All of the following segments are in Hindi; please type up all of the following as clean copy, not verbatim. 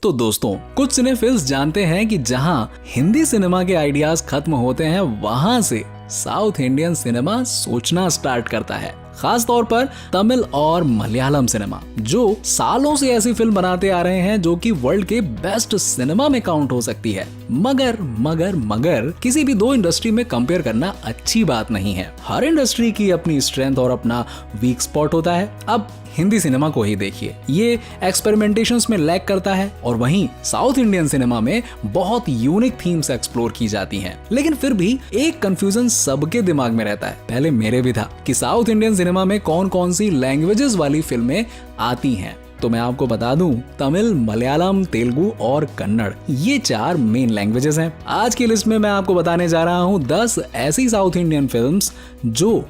तो दोस्तों, कुछ सिनेफिल्स जानते हैं कि जहां हिंदी सिनेमा के आइडियाज खत्म होते हैं, वहां से साउथ इंडियन सिनेमा सोचना स्टार्ट करता है। खास तौर पर तमिल और मलयालम सिनेमा, जो सालों से ऐसी फिल्म बनाते आ रहे हैं जो कि वर्ल्ड के बेस्ट सिनेमा में काउंट हो सकती है। मगर किसी भी दो इंडस्ट्री में कंपेयर करना अच्छी बात नहीं है। हर इंडस्ट्री की अपनी स्ट्रेंथ और अपना वीक स्पॉट होता है। अब हिंदी सिनेमा को ही देखिए, ये एक्सपेरिमेंटेशंस में लैग करता है और वहीं साउथ इंडियन सिनेमा में बहुत यूनिक थीम्स एक्सप्लोर की जाती हैं। लेकिन फिर भी एक कंफ्यूजन सबके दिमाग में रहता है, पहले मेरे भी था, कि साउथ इंडियन सिनेमा में कौन कौन सी लैंग्वेजेस वाली फिल्में आती हैं। तो मैं आपको बता दूं, तमिल, मलयालम, तेलुगु और कन्नड़, ये 4 मेन लैंग्वेजेस हैं। आज की लिस्ट में मैं आपको बताने जा रहा हूं 10 ऐसी साउथ इंडियन फिल्म्स जो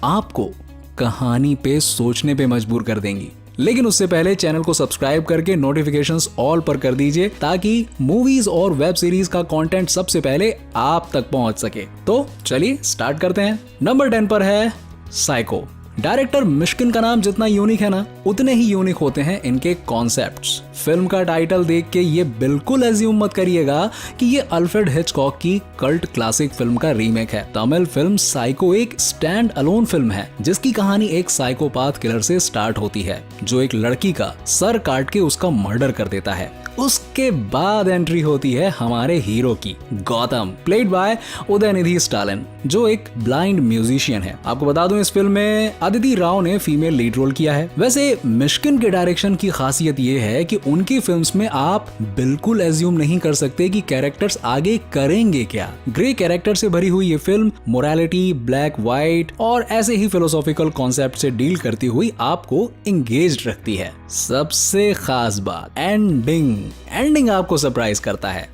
आपको कहानी पे सोचने पे मजबूर कर देंगी। लेकिन उससे पहले चैनल को सब्सक्राइब करके नोटिफिकेशंस ऑल पर कर दीजिए, ताकि मूवीज और वेब सीरीज का कंटेंट सबसे पहले आप तक पहुंच सके। तो चलिए स्टार्ट करते हैं। नंबर 10 पर है साइको। डायरेक्टर मिश्किन का नाम जितना यूनिक है ना, उतने ही यूनिक होते हैं इनके कॉन्सेप्ट्स। फिल्म का टाइटल देख के ये बिल्कुल एज्यूम मत करिएगा कि ये अल्फ्रेड हिचकॉक की कल्ट क्लासिक फिल्म का रीमेक है। तमिल फिल्म साइको एक स्टैंड अलोन फिल्म है, जिसकी कहानी एक साइकोपाथ किलर से स्टार्ट होती है, जो एक लड़की का सर काट के उसका मर्डर कर देता है। उसके बाद एंट्री होती है हमारे हीरो की, गौतम, प्लेड बाय उदयनिधि स्टालिन, जो एक ब्लाइंड म्यूजिशियन है। आपको बता दूं, इस फिल्म में अदिति राव ने फीमेल लीड रोल किया है। वैसे मिश्किन के डायरेक्शन की खासियत ये है कि उनकी फिल्म्स में आप बिल्कुल एज्यूम नहीं कर सकते कि कैरेक्टर्स आगे करेंगे क्या। ग्रे कैरेक्टर से भरी हुई ये फिल्म मोरालिटी, ब्लैक व्हाइट और ऐसे ही फिलोसॉफिकल कॉन्सेप्ट से डील करती हुई आपको एंगेज्ड रखती है। सबसे खास बात, एंडिंग आपको सरप्राइज करता है।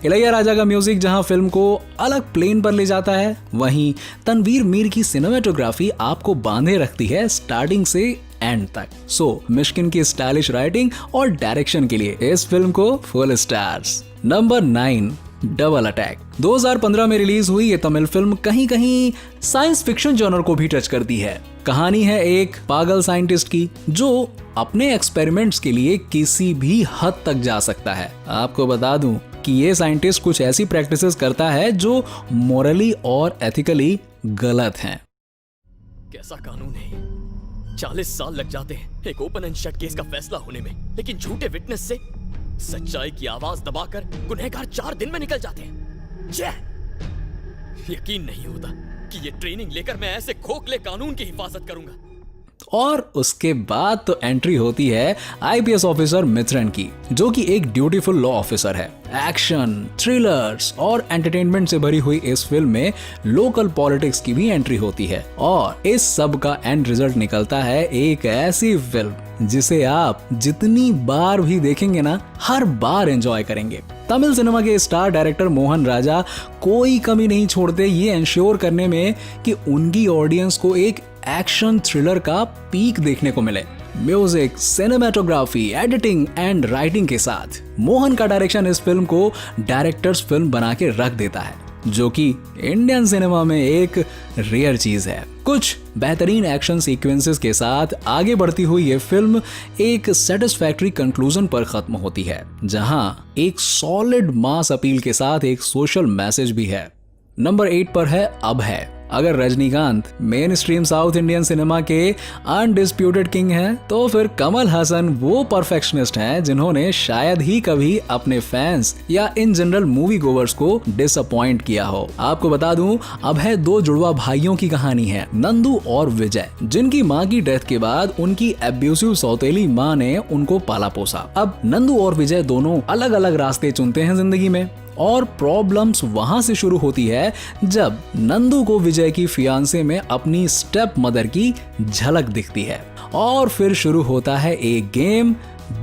इलैया राजा का म्यूजिक जहां फिल्म को अलग प्लेन पर ले जाता है, वहीं तनवीर मीर की सिनेमेटोग्राफी आपको बांधे रखती है स्टार्टिंग से एंड तक। सो मिश्किन की स्टाइलिश राइटिंग और डायरेक्शन के लिए इस फिल्म को full stars. Number 9, double attack. 2015 में रिलीज हुई ये तमिल फिल्म कहीं कहीं साइंस फिक्शन जॉनर को भी टच करती है। कहानी है एक पागल साइंटिस्ट की, जो अपने एक्सपेरिमेंट्स के लिए किसी भी हद तक जा सकता है। आपको बता दूं कि ये साइंटिस्ट कुछ ऐसी प्रैक्टिसेस करता है जो मोरली और एथिकली गलत हैं। कैसा कानून है? 40 साल लग जाते हैं एक ओपन एंड शट केस का फैसला होने में, लेकिन झूठे विटनेस से सच्चाई की आवाज दबाकर गुनहगार 4 दिन में निकल जाते हैं। यकीन नहीं होता कि ये ट्रेनिंग लेकर मैं ऐसे खोखले कानून की हिफाजत करूंगा। और उसके बाद तो एंट्री होती है आईपीएस ऑफिसर मित्रन की, जो कि एक ड्यूटीफुल लॉ ऑफिसर है। एक्शन, थ्रिलर्स और एंटरटेनमेंट से भरी हुई इस फिल्म में लोकल पॉलिटिक्स की भी एंट्री होती है, और इस सब का एंड रिजल्ट निकलता है एक ऐसी फिल्म जिसे आप जितनी बार भी देखेंगे ना, हर बार एंजॉय करेंगे। तमिल सिनेमा के स्टार डायरेक्टर मोहन राजा कोई कमी नहीं छोड़ते ये इंश्योर करने में कि उनकी ऑडियंस को एक एक्शन थ्रिलर का पीक देखने को मिले। Music, cinematography, editing and writing के साथ मोहन का डायरेक्शन इस फिल्म को डायरेक्टर्स फिल्म बना के रख देता है, जो कि इंडियन सिनेमा में एक रेयर चीज है। कुछ बेहतरीन एक्शन सीक्वेंसेस के साथ आगे बढ़ती हुई ये फिल्म एक सेटिस्फैक्टरी कंक्लूजन पर खत्म होती है, जहां एक सॉलिड मास अपील के साथ एक सोशल मैसेज भी है। नंबर 8 पर है अभय। अगर Rajinikanth main stream south Indian cinema के अनडिस्प्यूटेड किंग हैं, तो फिर कमल हसन वो परफेक्शनिस्ट हैं जिन्होंने शायद ही कभी अपने फैंस या इन जनरल मूवी गोवर्स को डिसअपॉइंट किया हो। आपको बता दूं, अभय 2 जुड़वा भाइयों की कहानी है, नंदू और विजय, जिनकी माँ की डेथ के बाद उनकी एब्यूसिव सौतेली माँ ने उनको पाला पोसा। अब नंदू और विजय दोनों अलग अलग रास्ते चुनते हैं जिंदगी में, और प्रॉब्लम्स वहां से शुरू होती है जब नंदू को विजय की फियांसे में अपनी स्टेप मदर की झलक दिखती है, और फिर शुरू होता है एक गेम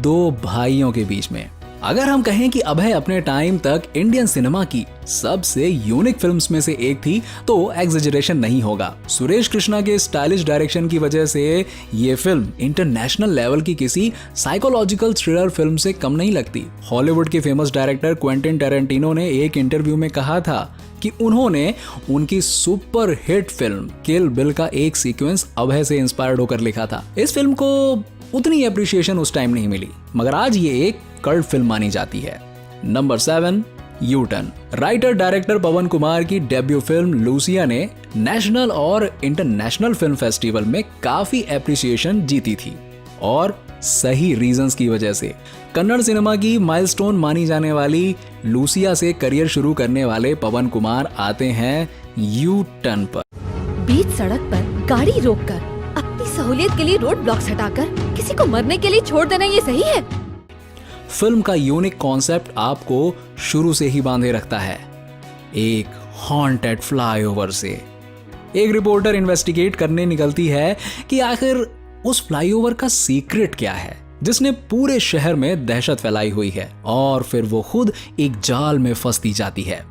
2 भाइयों के बीच में। अगर हम कहें कि अभय अपने टाइम तक इंडियन सिनेमा की सबसे यूनिक फिल्म्स में से एक थी, तो एग्जेजरेशन नहीं होगा। सुरेश कृष्णा के स्टाइलिश डायरेक्शन की वजह से ये फिल्म इंटरनेशनल लेवल की किसी साइकोलॉजिकल थ्रिलर फिल्म से कम नहीं लगती। हॉलीवुड के फेमस डायरेक्टर क्वेंटिन टैरेंटिनो ने एक इंटरव्यू में कहा था कि उन्होंने उनकी सुपर हिट फिल्म किल बिल का एक सीक्वेंस अभय से इंस्पायर्ड होकर लिखा था। इस फिल्म को उतनी एप्रिसिएशन उस टाइम नहीं मिली, मगर आज ये एक कल्ट फिल्म मानी जाती है। Number 7, U turn. Writer director Pavan Kumar की डेब्यू फिल्म लूसिया ने नेशनल और इंटरनेशनल फिल्म फेस्टिवल में काफी एप्रिसिएशन जीती थी और सही रीजंस की वजह से। कन्नड़ सिनेमा की माइलस्टोन मानी जाने वाली लूसिया से करियर शुरू करने वाले पवन कुमार आते हैं यू टर्न पर। बीच सड़क पर गाड़ी रोककर अपनी सहूलियत के लिए रोड ब्लॉक्स हटाकर किसी को मरने के लिए छोड़ देना ये सही है? फिल्म का यूनिक कॉन्सेप्ट आपको शुरू से ही बांधे रखता है। एक हॉन्टेड फ्लाईओवर से एक रिपोर्टर इन्वेस्टिगेट करने निकलती है कि आखिर उस फ्लाईओवर का सीक्रेट क्या है जिसने पूरे शहर में दहशत फैलाई हुई है, और फिर वो खुद एक जाल में फंसती जाती है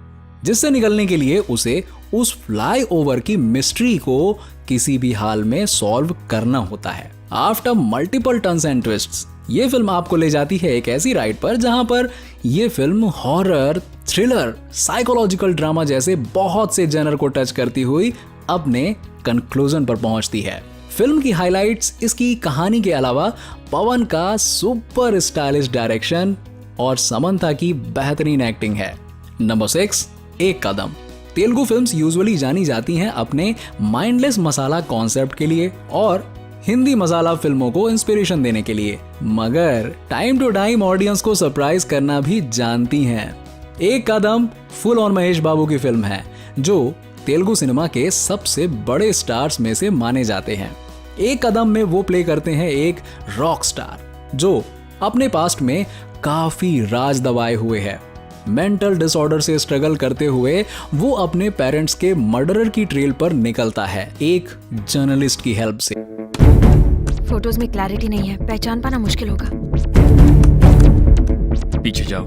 जिससे निकलने के लिए उसे उस फ्लाईओवर की मिस्ट्री को किसी भी हाल में सॉल्व करना होता है। After multiple turns and twists ये फिल्म आपको ले जाती है एक ऐसी राइड पर जहां पर ये film horror, thriller, psychological drama जैसे बहुत से जनर को टच करती हुई अपने कंक्लूजन पर पहुंचती है। फिल्म की हाइलाइट्स इसकी कहानी के अलावा पवन का सुपर स्टाइलिश डायरेक्शन और समंथा की बेहतरीन एक्टिंग है। नंबर 6, एक कदम। तेलुगु फिल्म्स यूजुअली जानी जाती हैं अपने माइंडलेस मसाला कॉन्सेप्ट के लिए और हिंदी मसाला फिल्मों को इंस्पिरेशन देने के लिए, मगर टाइम टू टाइम ऑडियंस को सरप्राइज करना भी जानती हैं। एक कदम फुल ऑन महेश बाबू की फिल्म है जो तेलुगु सिनेमा के सबसे बड़े स्टार्स में से माने जाते हैं। एक कदम में वो प्ले करते हैं एक रॉक स्टार जो अपने पास्ट में काफी राज दबाए हुए है। मेंटल डिसऑर्डर से स्ट्रगल करते हुए वो अपने पेरेंट्स के मर्डरर की ट्रेल पर निकलता है एक जर्नलिस्ट की हेल्प से। फोटोज में क्लैरिटी नहीं है, पहचान पाना मुश्किल होगा। पीछे जाओ,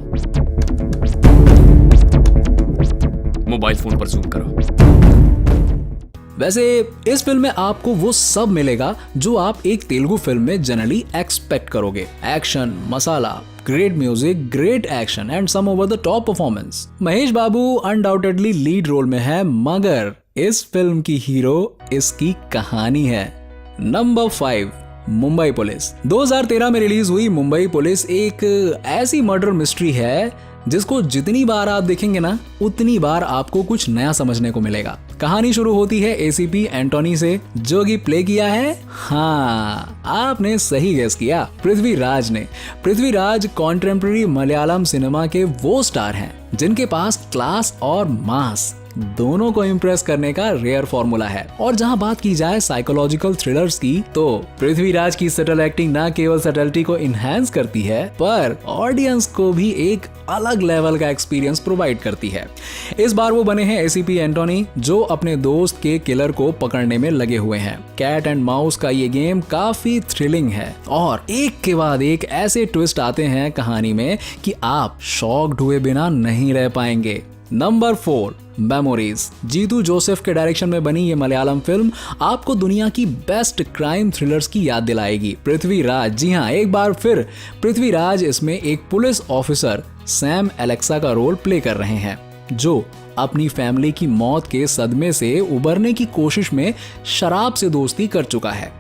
मोबाइल फोन पर जूम करो। वैसे इस फिल्म में आपको वो सब मिलेगा जो आप एक तेलुगु फिल्म में जनरली एक्सपेक्ट करोगे। Action, masala, great music, great action and some over the top performance. Mahesh Babu undoubtedly lead role में है, मगर इस फिल्म की हीरो इसकी कहानी है। Number 5, Mumbai police. 2013 में रिलीज हुई मुंबई पुलिस एक ऐसी मर्डर मिस्ट्री है जिसको जितनी बार आप देखेंगे ना उतनी बार आपको कुछ नया समझने को मिलेगा। कहानी शुरू होती है एसीपी एंटोनी से जो कि प्ले किया है, हाँ आपने सही गेस किया, पृथ्वीराज ने। पृथ्वीराज कॉन्टेम्पररी मलयालम सिनेमा के वो स्टार हैं जिनके पास क्लास और मास दोनों को इम्प्रेस करने का रेयर फॉर्मूला है। और जहां बात की जाए साइकोलॉजिकल थ्रिलर्स की तो पृथ्वीराज की सटल एक्टिंग ना केवल सटलिटी को इनहैंस करती है पर ऑडियंस को भी एक अलग लेवल का एक्सपीरियंस प्रोवाइड करती है। इस बार वो बने हैं एसीपी एंटोनी जो अपने दोस्त के किलर को पकड़ने में लगे हुए हैं। कैट एंड माउस का ये गेम काफी थ्रिलिंग है और एक के बाद एक ऐसे ट्विस्ट आते हैं कहानी में कि आप शॉक्ड हुए बिना नहीं रह पाएंगे। Number 4, memories. जीतू जोसेफ के डायरेक्शन में बनी ये मलयालम फिल्म आपको दुनिया की बेस्ट क्राइम थ्रिलर्स की याद दिलाएगी। पृथ्वीराज, जी हाँ एक बार फिर पृथ्वीराज इसमें एक पुलिस ऑफिसर सैम एलेक्सा का रोल प्ले कर रहे हैं जो अपनी फैमिली की मौत के सदमे से उबरने की कोशिश में शराब से दोस्ती कर चुका है।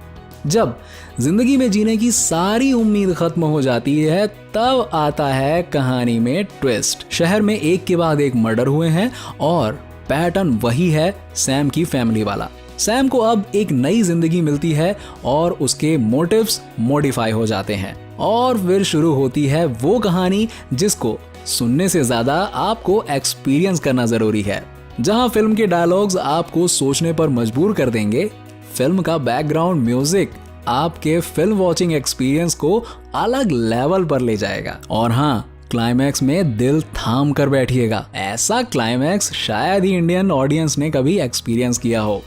जब जिंदगी में जीने की सारी उम्मीद खत्म हो जाती है तब आता है कहानी में ट्विस्ट। शहर में एक के बाद एक मर्डर हुए हैं और पैटर्न वही है सैम की फैमिली वाला। सैम को अब एक नई जिंदगी मिलती है और उसके मोटिव्स मॉडिफाई हो जाते हैं और फिर शुरू होती है वो कहानी जिसको सुनने से ज्यादा आपको एक्सपीरियंस करना जरूरी है। जहां फिल्म के डायलॉग्स आपको सोचने पर मजबूर कर देंगे, फिल्म का बैकग्राउंड म्यूजिक आपके फिल्म वॉचिंग एक्सपीरियंस को अलग लेवल पर ले जाएगा। और हाँ, क्लाइमैक्स में दिल थाम कर बैठिएगा। ऐसा क्लाइमैक्स शायद ही इंडियन ऑडियंस ने कभी एक्सपीरियंस किया हो।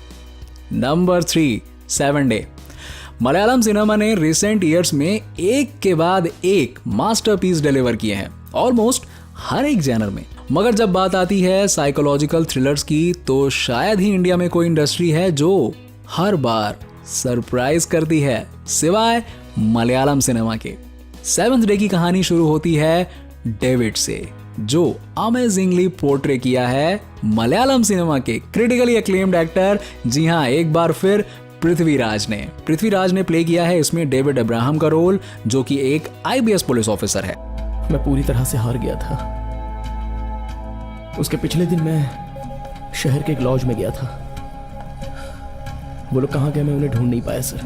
Number 3, 7 day. मलयालम सिनेमा ने रिसेंट ईयर्स में एक के बाद एक मास्टरपीस डिलीवर किए हैं ऑलमोस्ट हर एक जैनर में। मगर जब बात आती है साइकोलॉजिकल थ्रिलर्स की तो शायद ही इंडिया में कोई इंडस्ट्री है जो हर बार सरप्राइज करती है सिवाय मलयालम सिनेमा के। 7th डे की कहानी शुरू होती है डेविड से जो अमेजिंगली पोर्ट्रे किया है मलयालम सिनेमा के क्रिटिकली अक्लेम्ड एक्टर, जी हाँ एक बार फिर पृथ्वीराज ने प्ले किया है इसमें डेविड अब्राहम का रोल जो कि एक IPS पुलिस ऑफिसर है। मैं पूरी तरह से हार गया था। उसके पिछले दिन मैं शहर के एक लॉज में गया था। वो लोग कहाँ गए मैं उन्हें ढूंढ नहीं पाया सर।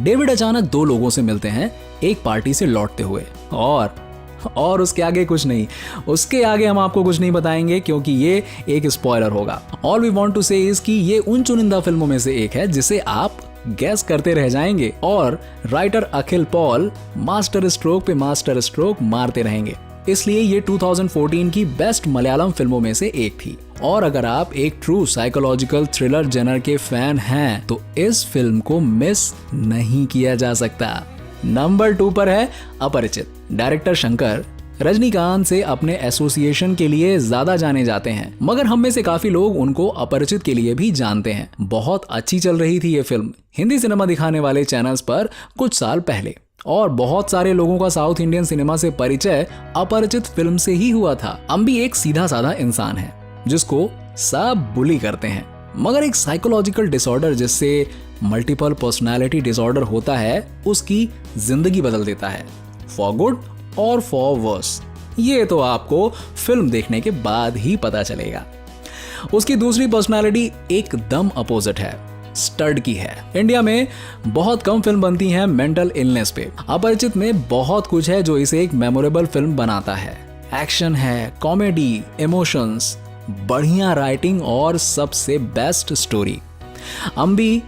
डेविड अचानक दो लोगों से मिलते हैं एक पार्टी से लौटते हुए, और उसके आगे कुछ नहीं। उसके आगे हम आपको कुछ नहीं बताएंगे क्योंकि ये एक स्पॉइलर होगा। ऑल वी वांट टू से इज कि ये उन चुनिंदा फिल्मों में से एक है जिसे आप गैस करते रह जाएंगे और राइटर अखिल पॉल मास्टर स्ट्रोक पे मास्टर स्ट्रोक मारते रहेंगे। इसलिए ये 2014 की बेस्ट मलयालम फिल्मों में से एक थी। और अगर आप एक ट्रू साइकोलॉजिकल थ्रिलर जनर के फैन हैं तो इस फिल्म को मिस नहीं किया जा सकता। नंबर 2 पर है अपरिचित। डायरेक्टर शंकर रजनीकांत से अपने एसोसिएशन के लिए ज्यादा जाने जाते हैं, मगर हम में से काफी लोग उनको अपरिचित के लिए भी जानते हैं। बहुत अच्छी चल रही थी ये फिल्म हिंदी सिनेमा दिखाने वाले चैनल्स पर कुछ साल पहले, और बहुत सारे लोगों का साउथ इंडियन सिनेमा से परिचय अपरिचित फिल्म से ही हुआ था। अम्बी एक सीधा साधा इंसान है जिसको सब बुली करते हैं, मगर एक साइकोलॉजिकल डिसऑर्डर जिससे मल्टीपल पर्सनालिटी डिसऑर्डर होता है उसकी जिंदगी बदल देता है, फॉर गुड और फॉर वर्स। ये तो आपको फिल्म देखने के बाद ही पता चलेगा। उसकी दूसरी पर्सनालिटी एकदम अपोजिट है, स्टड की है। इंडिया में बहुत कम फिल्म बनती हैं मेंटल इलनेस पे। अपरिचित में बहुत कुछ है जो इसे एक मेमोरेबल फिल्म बनाता है। एक्शन है, कॉमेडी, इमोशंस, बढ़िया राइटिंग और सबसे बेस्ट स्टोरी। अम्बी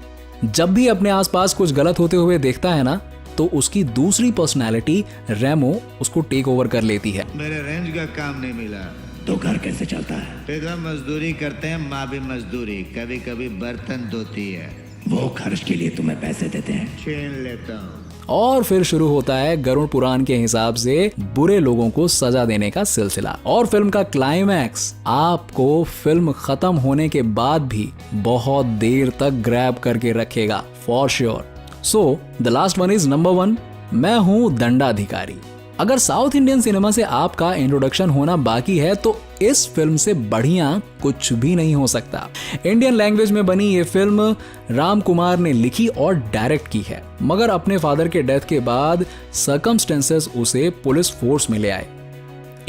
जब भी अपने आसपास कुछ गलत होते हुए देखता है ना तो उसकी दूसरी पर्सनालिटी रेमो उसको टेक ओवर कर लेती है। मेरे रेंज का काम नहीं मिला तो घर कैसे चलता है? पिता मजदूरी करते हैं, माँ भी मजदूरी, कभी कभी बर्तन धोती है। वो खर्च के लिए तुम्हें पैसे देते हैं? छीन लेता हूँ। और फिर शुरू होता है गरुड़ पुराण के हिसाब से बुरे लोगों को सजा देने का सिलसिला। और फिल्म का क्लाइमैक्स आपको फिल्म खत्म होने के बाद भी बहुत देर तक ग्रैब करके रखेगा, for sure. So the last one is number 1, मैं हूं दंडाधिकारी। अगर साउथ इंडियन सिनेमा से आपका इंट्रोडक्शन होना बाकी है तो इस फिल्म से बढ़िया कुछ भी नहीं हो सकता। इंडियन लैंग्वेज में बनी ये फिल्म राम कुमार ने लिखी और डायरेक्ट की है, मगर अपने फादर के डेथ के बाद सर्कमस्टेंसेस उसे पुलिस फोर्स में ले आए।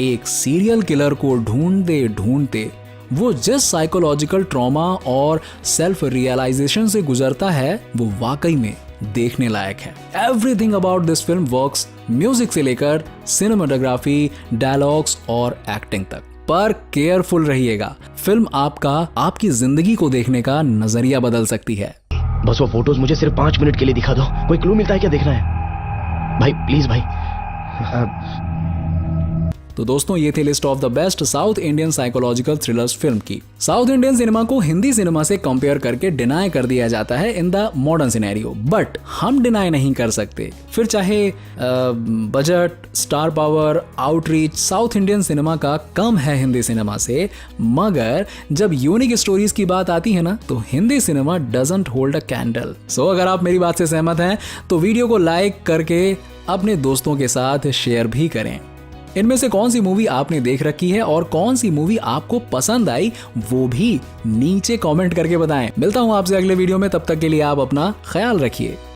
एक सीरियल किलर को ढूंढते ढूंढते वो जिस साइकोलॉजिकल ट्रॉमा और सेल्फ रियलाइजेशन से गुजरता है वो वाकई में देखने लायक है। Everything about this film works, music से लेकर सिनेमाटोग्राफी, डायलॉग्स और एक्टिंग तक। पर केयरफुल रहिएगा, फिल्म आपकी जिंदगी को देखने का नजरिया बदल सकती है। बस वो फोटोज मुझे सिर्फ 5 मिनट के लिए दिखा दो। कोई क्लू मिलता है क्या? देखना है भाई, प्लीज भाई। तो दोस्तों ये थे list of the best south Indian psychological thrillers film की। साउथ इंडियन सिनेमा को हिंदी सिनेमा से कंपेयर करके डिनाई कर दिया जाता है in the modern scenario, but हम डिनाई नहीं कर सकते। फिर चाहे budget, star power, outreach south Indian cinema का कम है हिंदी सिनेमा से, मगर जब यूनिक स्टोरीज की बात आती है ना तो Hindi cinema doesn't hold a candle. So अगर आप मेरी बात से सहमत हैं तो वीडियो को लाइक करके अपने दोस्तों के साथ शेयर भी करें। इनमें से कौन सी मूवी आपने देख रखी है और कौन सी मूवी आपको पसंद आई वो भी नीचे कमेंट करके बताएं। मिलता हूं आपसे अगले वीडियो में, तब तक के लिए आप अपना ख्याल रखिए।